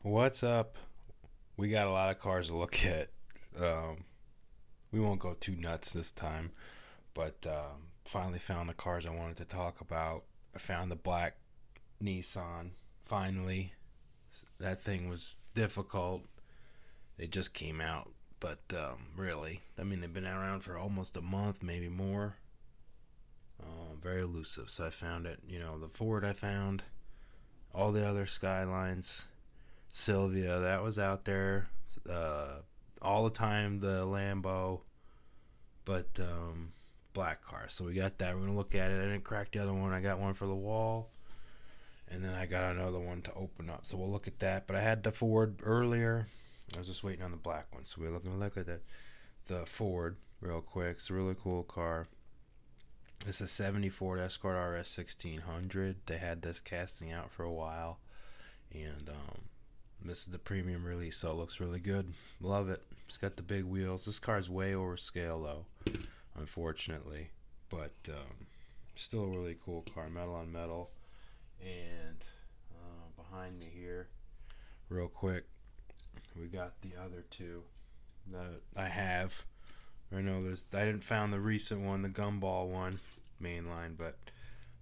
What's up? We got a lot of cars to look at. Um, we won't go too nuts this time, but finally found the cars I wanted to talk about. I found the black Nissan. Finally, that thing was difficult. They just came out, but really, I mean, they've been around for almost a month, maybe more. Very elusive. So I found it. The Ford I found, all the other Skylines, Sylvia, that was out there. Uh, all the time, the Lambo, but black car. So we got that. We're gonna look at it. I didn't crack the other one. I got one for the wall, and then I got another one to open up. So we'll look at that. But I had the Ford earlier. I was just waiting on the black one. So we're looking to look at the Ford real quick. It's a really cool car. It's a '74 Escort RS 1600. They had this casting out for a while, and this is the premium release, so it looks really good. Love it. It's got the big wheels. This car's way over scale, though, unfortunately. But still a really cool car, metal on metal. And behind me here, real quick, we got the other two that I have. I know I didn't found the recent one, the gumball one, mainline, but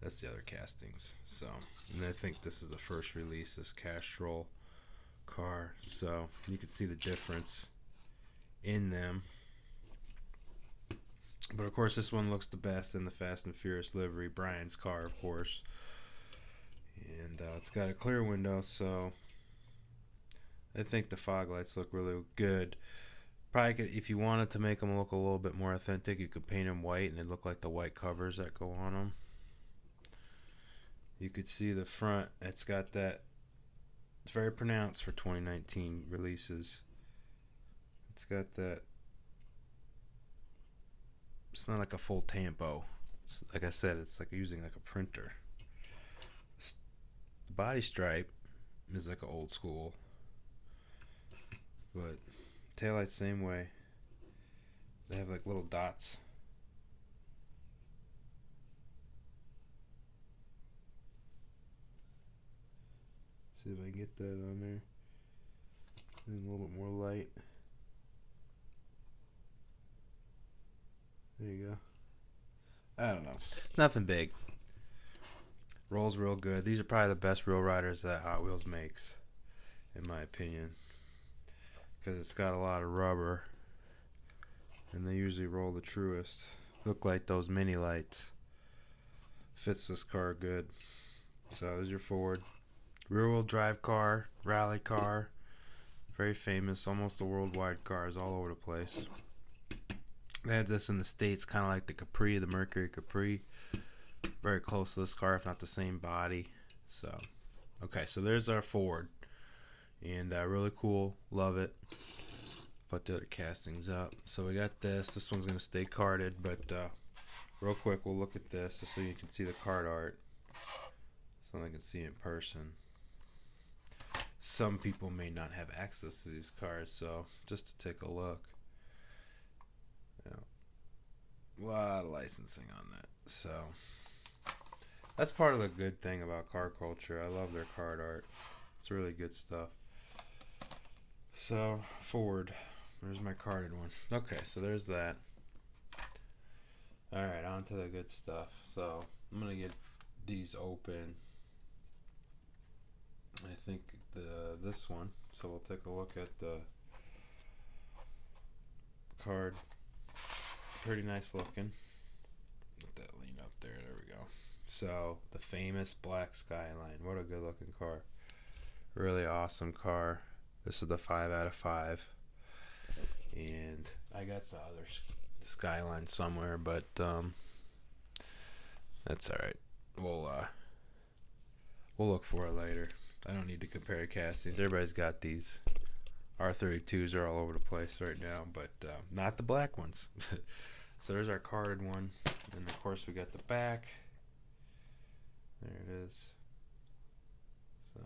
that's the other castings. So, and I think this is the first release, this Castrol car, so you can see the difference in them. But of course, this one looks the best in the Fast and Furious livery, Brian's car, of course. And it's got a clear window, so I think the fog lights look really good. Probably could, if you wanted to make them look a little bit more authentic, you could paint them white and they look like the white covers that go on them. You could see the front, it's got that. It's very pronounced for 2019 releases. It's got that. It's not like a full tampo. Like I said, it's like using like a printer. The body stripe is like an old school, but taillights same way. They have like little dots. See if I can get that on there. And a little bit more light. There you go. I don't know. Nothing big. Rolls real good. These are probably the best real riders that Hot Wheels makes, in my opinion, because it's got a lot of rubber, and they usually roll the truest. Look like those mini lights. Fits this car good. So there's your Ford. Rear-wheel drive car, rally car, very famous, almost a worldwide cars all over the place. They had this in the States, kind of like the Capri, the Mercury Capri. Very close to this car, if not the same body. So, okay, so there's our Ford. And really cool, love it. Put the other castings up. So we got this. This one's going to stay carded, but real quick, we'll look at this just so you can see the card art. So I can see in person. Some people may not have access to these cards, so just to take a look. A lot of licensing on that. So that's part of the good thing about car culture. I love their card art. It's really good stuff. So Ford, there's my carded one. Okay, so there's that. Alright, on to the good stuff. So I'm gonna get these open. I think this one. So we'll take a look at the card. Pretty nice looking. Let that lean up there. There we go. So the famous black Skyline. What a good looking car. Really awesome car. This is the 5 out of 5. And I got the other Skyline somewhere, but that's alright. We'll look for it later. I don't need to compare castings. Everybody's got these. R32s are all over the place right now, but not the black ones. So there's our carded one. And of course we got the back. There it is. So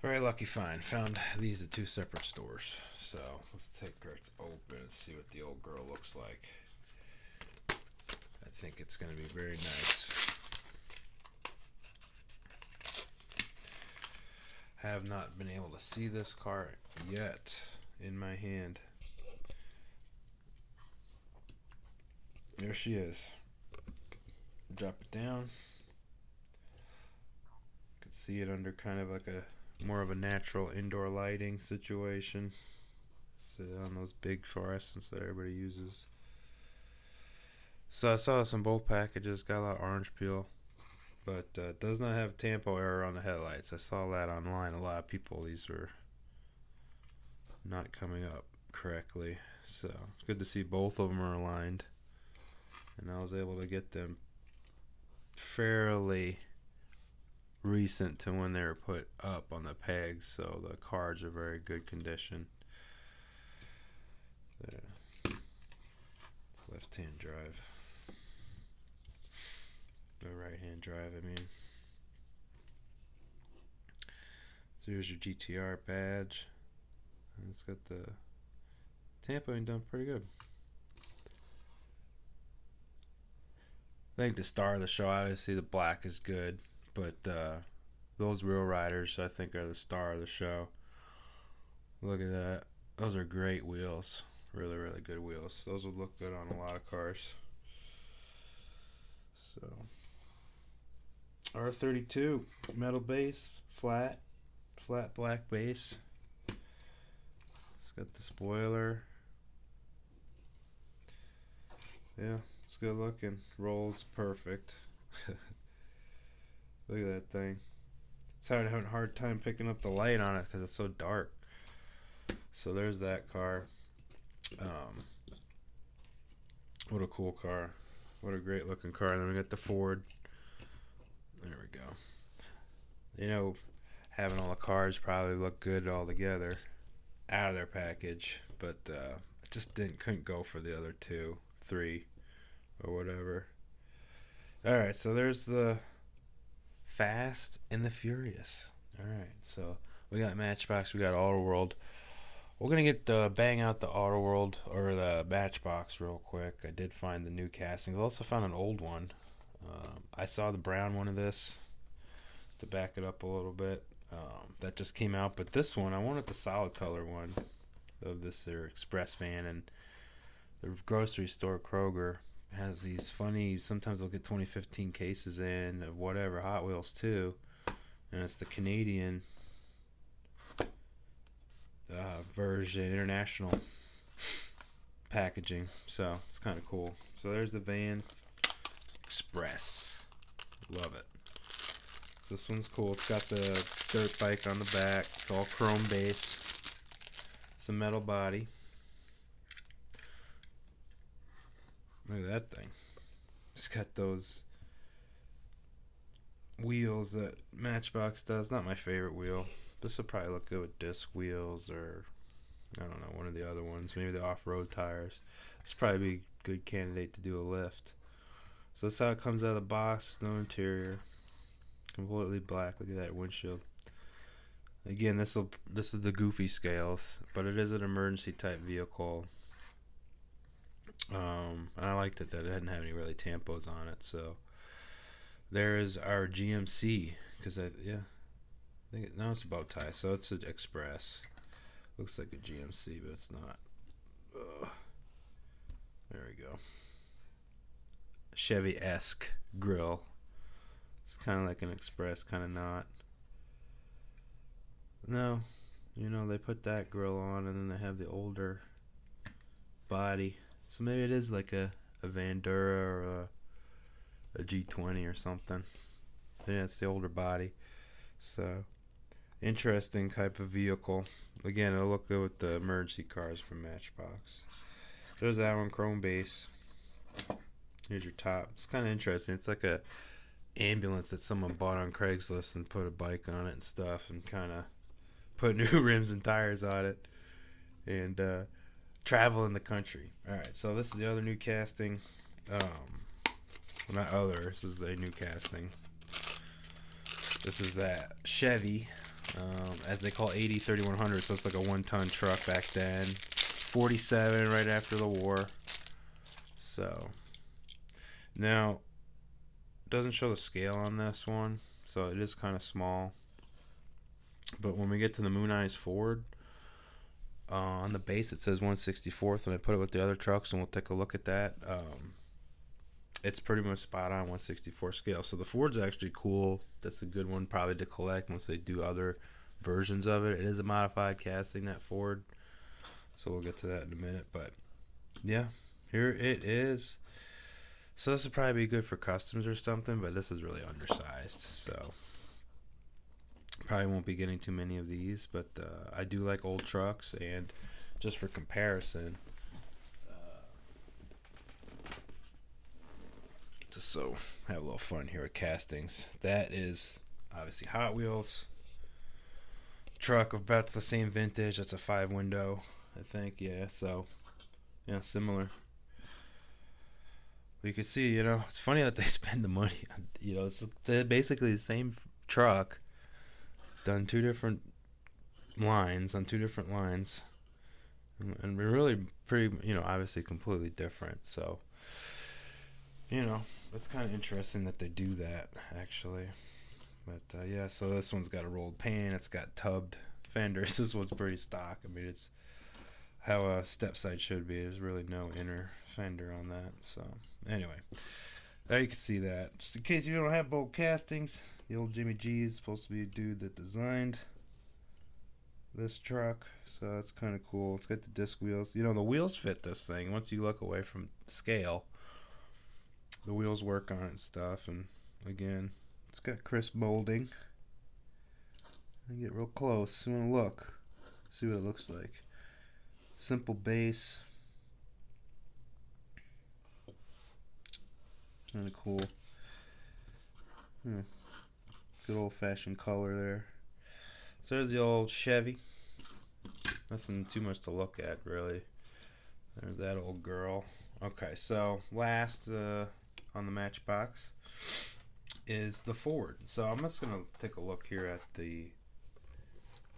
very lucky find. Found these at 2 separate stores. So let's take her open and see what the old girl looks like. I think it's going to be very nice. have not been able to see this car yet in my hand. There she is. Drop it down. You can see it under kind of like a more of a natural indoor lighting situation. So on those big fluorescents that everybody uses. So I saw this in both packages. Got a lot of orange peel, but does not have tampo error on the headlights. I saw that online. A lot of people, these were not coming up correctly. So it's good to see both of them are aligned, and I was able to get them fairly recent to when they were put up on the pegs, so the cards are very good condition. There. Left hand drive. No right hand drive, I mean. So here's your GTR badge. And it's got the tampoing done pretty good. I think the star of the show, obviously the black is good, but those Real Riders I think are the star of the show. Look at that. Those are great wheels. Really, really good wheels. Those would look good on a lot of cars. So R32 metal base, flat black base. It's got the spoiler. Yeah, it's good looking. Rolls perfect. Look at that thing. It's having a hard time picking up the light on it because it's so dark. So there's that car. What a cool car. What a great looking car. And then we got the Ford. There we go. You know, having all the cars probably look good all together out of their package, but I just couldn't go for the other 2, 3, or whatever. Alright, so there's the Fast and the Furious. Alright, so we got Matchbox, we got Auto World. We're going to get bang out the Auto World or the Matchbox real quick. I did find the new castings. I also found an old one. I saw the brown one of this to back it up a little bit. That just came out, but this one, I wanted the solid color one of this their express van, and the grocery store Kroger has these funny, sometimes they'll get 2015 cases in of whatever, Hot Wheels too, and it's the Canadian version, international packaging, so it's kind of cool. So there's the van, express, love it. So this one's cool. It's got the dirt bike on the back. It's all chrome base. It's a metal body. Look at that thing. It's got those wheels that Matchbox does. Not my favorite wheel. This would probably look good with disc wheels or, I don't know, one of the other ones. Maybe the off-road tires. This would probably be a good candidate to do a lift. So that's how it comes out of the box. No interior. Completely black. Look at that windshield. Again, this is the goofy scales, but it is an emergency type vehicle. And I liked it that it didn't have any really tampos on it. So there is our GMC, because I think now it's a bow tie, so it's an express. Looks like a GMC, but it's not. There we go. Chevy-esque grill. It's kind of like an express, kind of not. No, you know, they put that grill on and then they have the older body. So maybe it is like a Vandura or a G20 or something. Yeah, it's the older body. So, interesting type of vehicle. Again, it'll look good with the emergency cars from Matchbox. There's that one, chrome base. Here's your top. It's kind of interesting. It's like a ambulance that someone bought on Craigslist and put a bike on it and stuff and kind of put new rims and tires on it and travel in the country. Alright, so this is the other new casting. Not other, this is a new casting. This is that Chevy, as they call 80-3100, so it's like a 1-ton truck back then. 47 right after the war. So now doesn't show the scale on this one, so it is kind of small. But when we get to the Mooneyes Ford, on the base it says 1/64th, and I put it with the other trucks, and we'll take a look at that. It's pretty much spot on 1/64 scale. So the Ford's actually cool. That's a good one probably to collect once they do other versions of it. It is a modified casting, that Ford. So we'll get to that in a minute. But yeah, here it is. So this would probably be good for customs or something, but this is really undersized. So probably won't be getting too many of these, but I do like old trucks, and just for comparison, just so have a little fun here with castings. That is obviously Hot Wheels truck of about the same vintage. That's a 5-window, I think. Yeah, so yeah, similar. But you can see, it's funny that they spend the money. It's basically the same truck done two different lines on two different lines, and we're really pretty, obviously completely different. So it's kind of interesting that they do that, actually. But yeah, so this one's got a rolled pane. It's got tubbed fenders. This one's pretty stock. I mean, it's how a step side should be. There's really no inner fender on that. So anyway, there you can see that. Just in case you don't have bolt castings, the old Jimmy G is supposed to be a dude that designed this truck, so that's kind of cool. It's got the disc wheels. The wheels fit this thing. Once you look away from scale, the wheels work on it and stuff. And again, it's got crisp molding. I get real close. You want to look, see what it looks like. Simple base. Kind of cool. Good old-fashioned color there. So there's the old Chevy. Nothing too much to look at, really. There's that old girl. Okay, so last on the Matchbox is the Ford. So I'm just gonna take a look here at the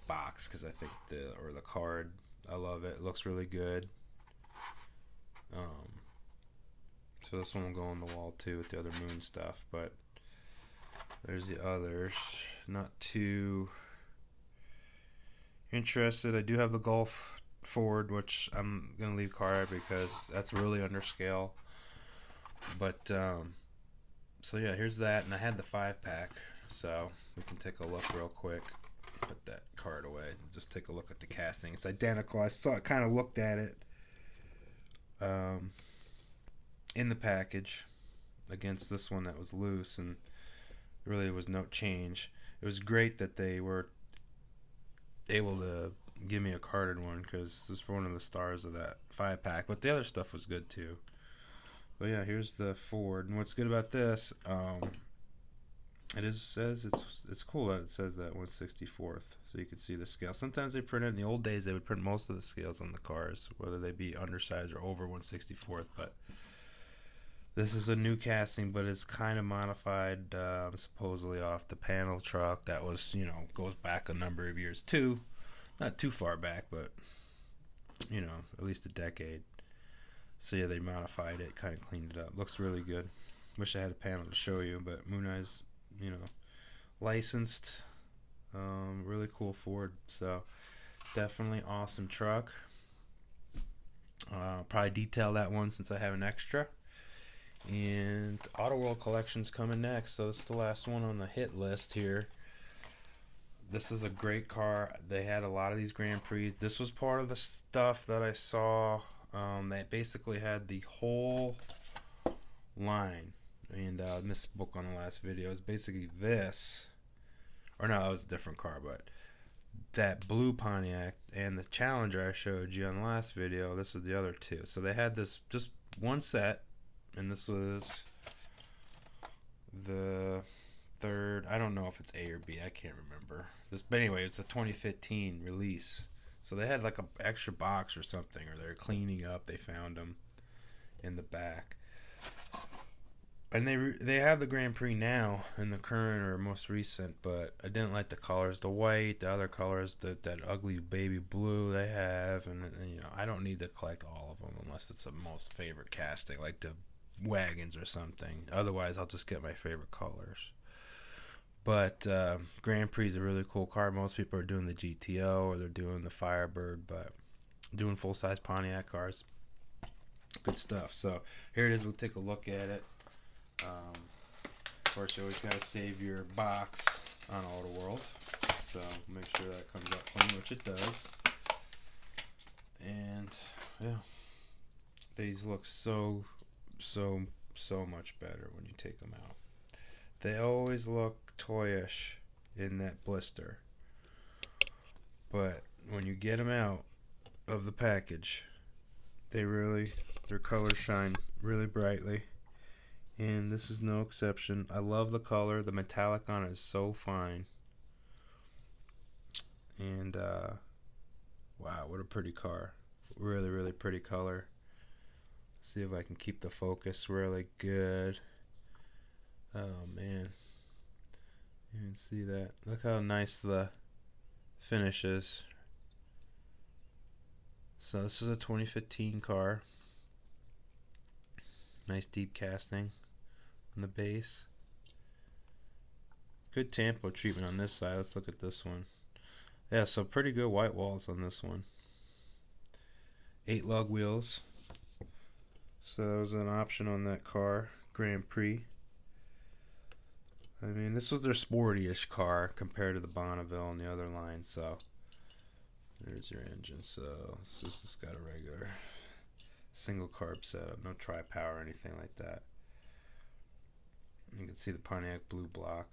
box, because I think the card, I love it. It looks really good. So this one will go on the wall too with the other moon stuff. But there's the others. Not too interested. I do have the Golf Ford, which I'm gonna leave card because that's really under scale. But so yeah, here's that, and I had the 5-pack, so we can take a look real quick. Put that card away and just take a look at the casting. It's identical. I saw it, kind of looked at it in the package against this one that was loose, and really was no change. It was great that they were able to give me a carded one, because this is one of the stars of that 5-pack, but the other stuff was good too. But yeah, here's the Ford, and what's good about this, says it's cool that it says that 1/64th, so you can see the scale. Sometimes they print it. In the old days, they would print most of the scales on the cars, whether they be undersized or over 1/64th. But this is a new casting, but it's kind of modified, supposedly off the panel truck that was, goes back a number of years too. Not too far back, but at least a decade. So yeah, they modified it, kind of cleaned it up. Looks really good. Wish I had a panel to show you, but Mooneyes, licensed. Really cool Ford. So definitely awesome truck. Probably detail that one since I have an extra. And Auto World Collection's coming next, so this is the last one on the hit list here. This is a great car. They had a lot of these Grand Prix. This was part of the stuff that I saw. They basically had the whole line, and I misspoke on the last video. It's basically this, or no, that was a different car, but that blue Pontiac and the Challenger I showed you on the last video. This was the other two. So they had this just one set, and this was the third. I don't know if it's A or B. I can't remember. But anyway, it's a 2015 release. So they had like an extra box or something, or they're cleaning up. They found them in the back. And they have the Grand Prix now in the current or most recent, but I didn't like the colors, the white, the other colors, that ugly baby blue they have, and I don't need to collect all of them unless it's the most favorite casting, like the wagons or something. Otherwise, I'll just get my favorite colors. But Grand Prix is a really cool car. Most people are doing the GTO or they're doing the Firebird, but doing full-size Pontiac cars. Good stuff. So here it is. We'll take a look at it. Of course, you always got to save your box on Auto World. So make sure that comes up clean, which it does. And yeah, these look so much better when you take them out. They always look toyish in that blister, but when you get them out of the package, their colors shine really brightly, and this is no exception. I love the color. The metallic on it is so fine, and wow, what a pretty car. Really pretty color. See if I can keep the focus really good. Oh man, you can see that. Look how nice the finish is. So this is a 2015 car. Nice deep casting on the base. Good tampo treatment on this side. Let's look at this one. Yeah, so pretty good white walls on this one. 8 lug wheels. So that was an option on that car, Grand Prix. I mean, this was their sporty-ish car compared to the Bonneville and the other line. So there's your engine. So this has got a regular single carb setup, no tri-power or anything like that. You can see the Pontiac blue block.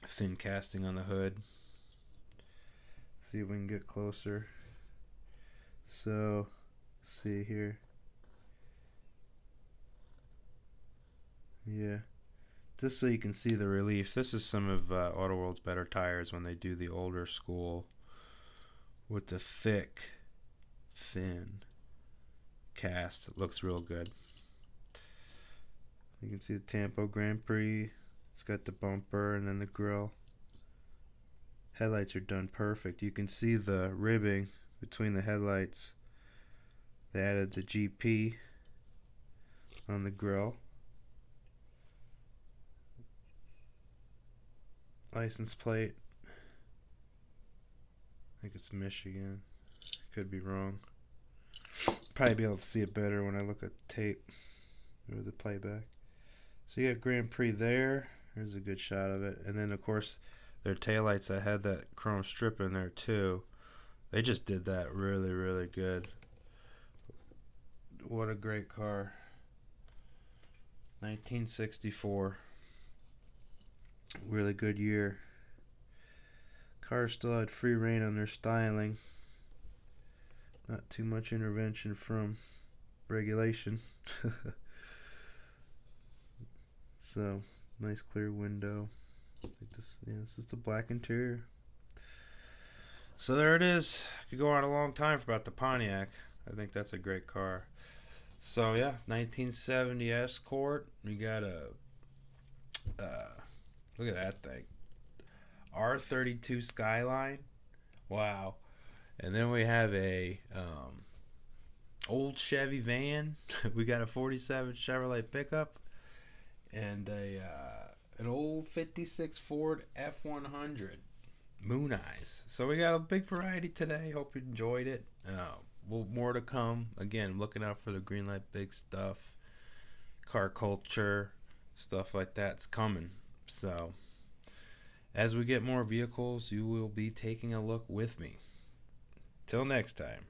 Thin casting on the hood. See if we can get closer. So, see here. Yeah. Just so you can see the relief. This is some of Auto World's better tires when they do the older school with the thick, thin cast. It looks real good. You can see the Tampo Grand Prix. It's got the bumper and then the grille. Headlights are done perfect. You can see the ribbing between the headlights. They added the GP on the grille. License plate. I think it's Michigan. Could be wrong. Probably be able to see it better when I look at the tape or the playback. So you got Grand Prix there. There's a good shot of it. And then of course their taillights that had that chrome strip in there too. They just did that really good. What a great car. 1964. Really good year. Cars still had free reign on their styling. Not too much intervention from regulation. So, nice clear window. I think this is the black interior. So there it is. I could go on a long time about the Pontiac. I think that's a great car. So yeah, 1970 Escort. We got a look at that thing. R32 Skyline. Wow. And then we have a old Chevy van. We got a 47 Chevrolet pickup and an old 56 Ford F100 Mooneyes. So we got a big variety today. Hope you enjoyed it. More to come. Again, looking out for the Greenlight big stuff, car culture, stuff like that's coming. So as we get more vehicles, you will be taking a look with me. Till next time.